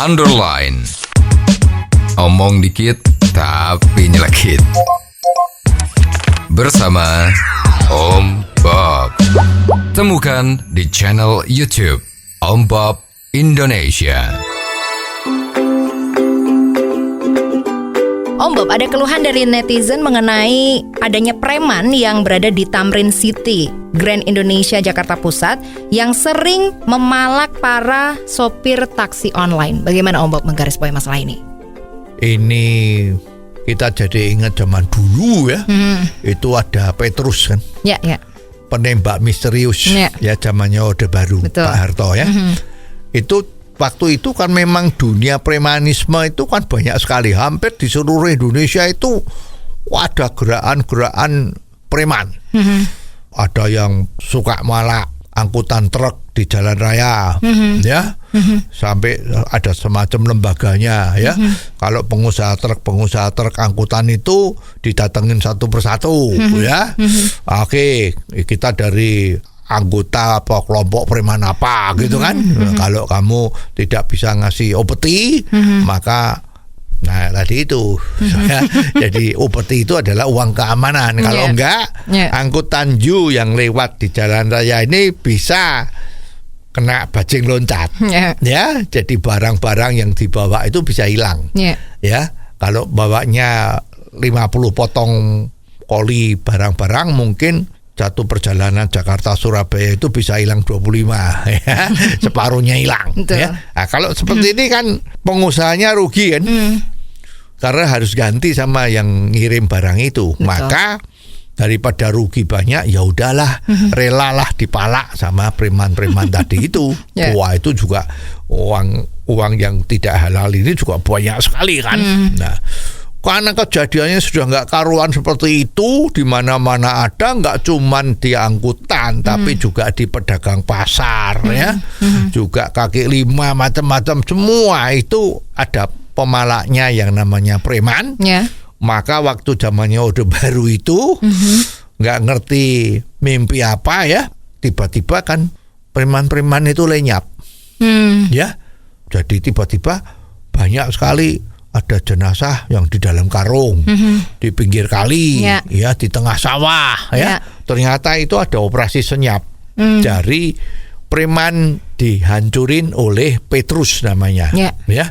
underline. Omong dikit tapi nyelekit. Bersama Om Bob. Temukan di channel YouTube Om Bob Indonesia. Om Bob, ada keluhan dari netizen mengenai adanya preman yang berada di Tamrin City, Grand Indonesia, Jakarta Pusat, yang sering memalak para sopir taksi online. Bagaimana Om Bob menggarisbawahi masalah ini? Ini kita jadi ingat zaman dulu ya. Itu ada Petrus kan. Ya. Penembak misterius. Ya zamannya Orde Baru. Betul. Pak Harto ya. Itu waktu itu kan memang dunia premanisme itu kan banyak sekali. Hampir di seluruh Indonesia itu ada gerakan-gerakan preman. Ada yang suka malak angkutan truk di jalan raya, ya, sampai ada semacam lembaganya, ya. Kalau pengusaha truk angkutan itu didatengin satu persatu, ya. Oke, kita dari anggota apa kelompok preman apa gitu kan. Kalau kamu tidak bisa ngasih upeti, maka tadi itu jadi upeti itu adalah uang keamanan. Kalau enggak, angkutan yang lewat di jalan raya ini bisa kena bajing loncat. Ya, jadi barang-barang yang dibawa itu bisa hilang. Ya, kalau bawanya 50 potong koli barang-barang, mungkin satu perjalanan Jakarta Surabaya itu bisa hilang 25, ya. Separuhnya hilang, ya. Nah, kalau seperti ini kan pengusahanya rugi kan, karena harus ganti sama yang ngirim barang itu. Betul. Maka daripada rugi banyak, ya udahlah, relalah dipalak sama preman-preman tadi itu. Wah, itu juga uang yang tidak halal ini juga banyak sekali kan. Nah, karena kejadiannya sudah nggak karuan seperti itu, di mana-mana ada, nggak cuman di angkutan, tapi juga di pedagang pasar, ya, juga kaki lima, macam-macam, semua itu ada pemalaknya yang namanya preman. Maka waktu zamannya Orde Baru itu nggak ngerti mimpi apa ya, tiba-tiba kan preman-preman itu lenyap, ya, jadi tiba-tiba banyak sekali. Ada jenazah yang di dalam karung, di pinggir kali, ya, di tengah sawah, ya. Ternyata itu ada operasi senyap dari preman dihancurin oleh Petrus namanya, ya.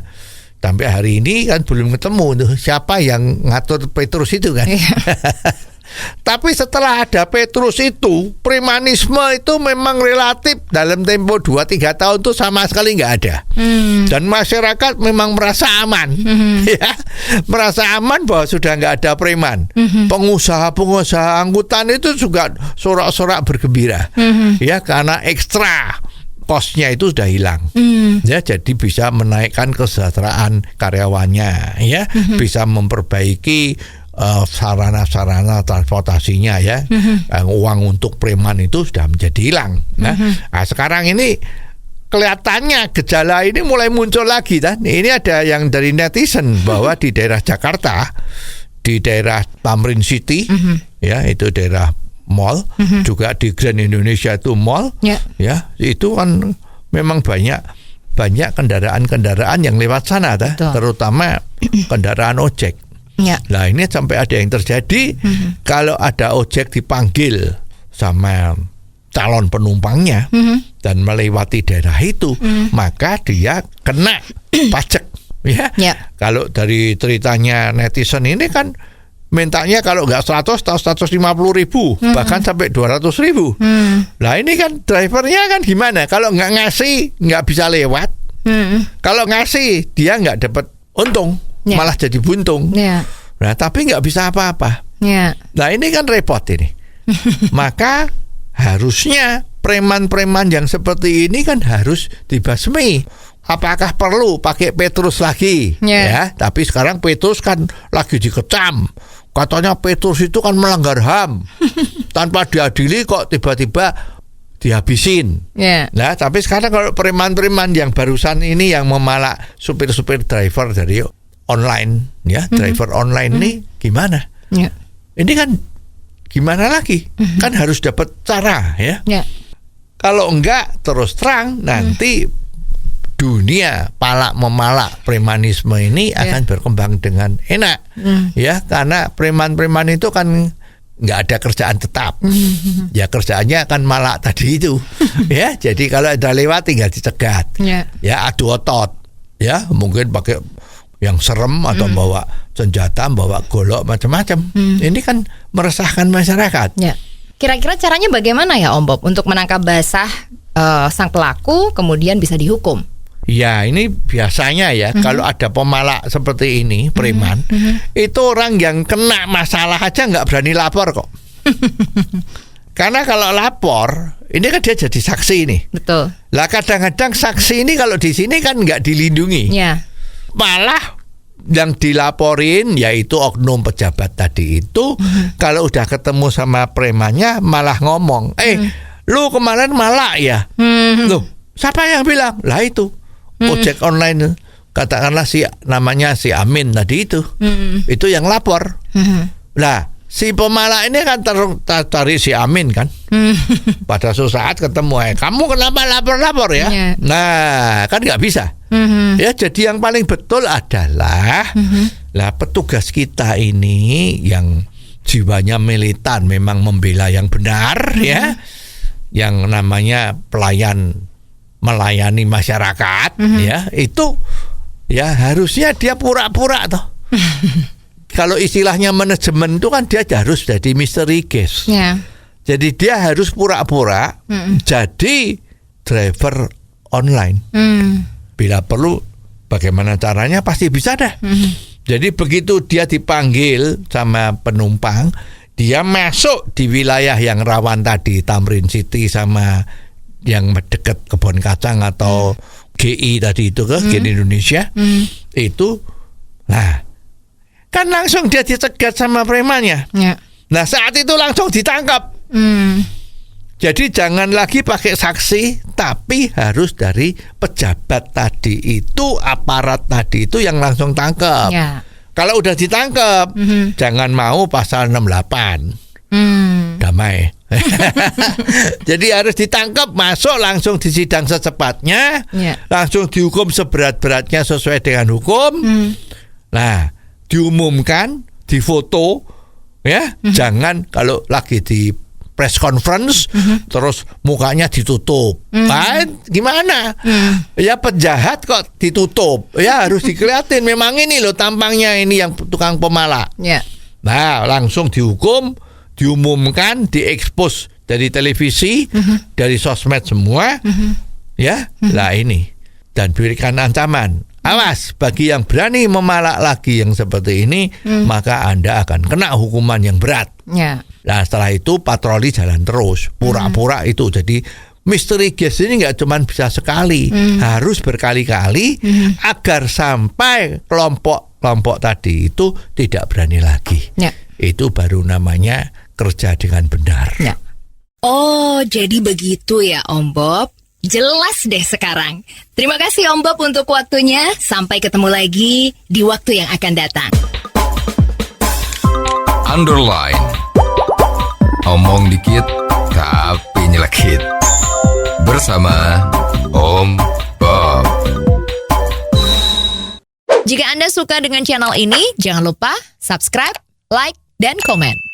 Sampai hari ini kan belum ketemu tuh siapa yang ngatur Petrus itu kan. Tapi setelah ada Petrus itu, premanisme itu memang relatif dalam tempo 2-3 tahun itu sama sekali nggak ada. Dan masyarakat memang merasa aman, ya, merasa aman bahwa sudah nggak ada preman. Pengusaha-pengusaha angkutan itu juga sorak-sorak bergembira, ya, karena ekstra kosnya itu sudah hilang, ya, jadi bisa menaikkan kesejahteraan karyawannya, ya, bisa memperbaiki sarana-sarana transportasinya, ya. Uang untuk preman itu sudah menjadi hilang. Nah, sekarang ini kelihatannya gejala ini mulai muncul lagi kan. Ini ada yang dari netizen bahwa di daerah Jakarta, di daerah Tamrin City, ya, itu daerah mall, juga di Grand Indonesia itu mall, ya, itu kan memang banyak kendaraan-kendaraan yang lewat sana, terutama kendaraan ojek. Nah, ini sampai ada yang terjadi, kalau ada ojek dipanggil sama calon penumpangnya dan melewati daerah itu, maka dia kena pajak, ya. Kalau dari ceritanya netizen ini kan mintanya kalau nggak 100 atau 150.000, bahkan sampai 200.000. Nah, ini kan drivernya kan gimana? Kalau nggak ngasih nggak bisa lewat. Kalau ngasih dia nggak dapat untung, malah jadi buntung. Nah, tapi nggak bisa apa-apa. Nah, ini kan repot ini. Maka harusnya preman-preman yang seperti ini kan harus dibasmi. Apakah perlu pakai Petrus lagi? Ya, tapi sekarang Petrus kan lagi dikecam. Katanya Petrus itu kan melanggar HAM. Tanpa diadili kok tiba-tiba dihabisin. Nah, tapi sekarang kalau preman-preman yang barusan ini yang memalak supir-supir driver dari online, ya, driver online ini gimana? Ini kan gimana lagi? Kan harus dapat cara, ya. Kalau enggak terus terang nanti dunia palak memalak premanisme ini akan berkembang dengan enak. Ya, karena preman-preman itu kan nggak ada kerjaan tetap. Ya kerjaannya akan malak tadi itu. Ya, jadi kalau ada lewat tinggal dicegat. Ya, adu otot. Ya, mungkin pakai yang serem atau bawa senjata, bawa golok macam-macam. Ini kan meresahkan masyarakat. Ya. Kira-kira caranya bagaimana ya Om Bob untuk menangkap basah sang pelaku kemudian bisa dihukum? Ya, ini biasanya ya kalau ada pemalak seperti ini, preman, itu orang yang kena masalah aja nggak berani lapor kok. Karena kalau lapor, ini kan dia jadi saksi nih. Betul. Lah kadang-kadang saksi ini kalau di sini kan nggak dilindungi. Ya. Malah yang dilaporin yaitu oknum pejabat tadi itu kalau udah ketemu sama premannya malah ngomong, lu kemarin malak ya? Loh, siapa yang bilang? Lah itu ojek online, katakanlah namanya si Amin tadi itu yang lapor. Lah si pemalak ini kan tarik si Amin kan. Pada suatu saat ketemu, kamu kenapa lapor-lapor ya? Nah, kan nggak bisa. Ya, jadi yang paling betul adalah lah petugas kita ini yang jiwanya militan, memang membela yang benar, ya, yang namanya melayani masyarakat, ya, itu ya harusnya dia pura-pura toh. Kalau istilahnya manajemen itu kan dia harus jadi mystery guest. Jadi dia harus pura-pura jadi driver online. Bila perlu bagaimana caranya pasti bisa dah. Jadi begitu dia dipanggil sama penumpang, dia masuk di wilayah yang rawan tadi, Tamrin City sama yang dekat Kebon Kacang atau GI tadi itu Gen Indonesia, itu nah kan langsung dia dicegat sama premannya. Nah saat itu langsung ditangkap. Jadi jangan lagi pakai saksi, tapi harus dari pejabat tadi itu, aparat tadi itu yang langsung tangkap. Kalau udah ditangkap, jangan mau pasal 68. Damai. Jadi harus ditangkap, masuk langsung disidang secepatnya, langsung dihukum seberat-beratnya sesuai dengan hukum. Nah, diumumkan, difoto, ya, jangan kalau lagi di press conference terus mukanya ditutup, kan gimana? Ya penjahat kok ditutup, ya harus dikeliatin memang ini loh tampangnya ini yang tukang pemalak. Nah langsung dihukum, diumumkan, diekspos dari televisi, dari sosmed semua, ya lah ini, dan berikan ancaman. Awas bagi yang berani memalak lagi yang seperti ini, maka Anda akan kena hukuman yang berat. Nah setelah itu patroli jalan terus, pura-pura itu. Jadi mystery guest ini nggak cuma bisa sekali, harus berkali-kali agar sampai kelompok tadi itu tidak berani lagi. Itu baru namanya kerja dengan benar. Oh jadi begitu ya Om Bob. Jelas deh sekarang. Terima kasih Om Bob untuk waktunya. Sampai ketemu lagi di waktu yang akan datang. Underline. Omong dikit tapi nyelekit. Bersama Om Bob. Jika Anda suka dengan channel ini, jangan lupa subscribe, like, dan komen.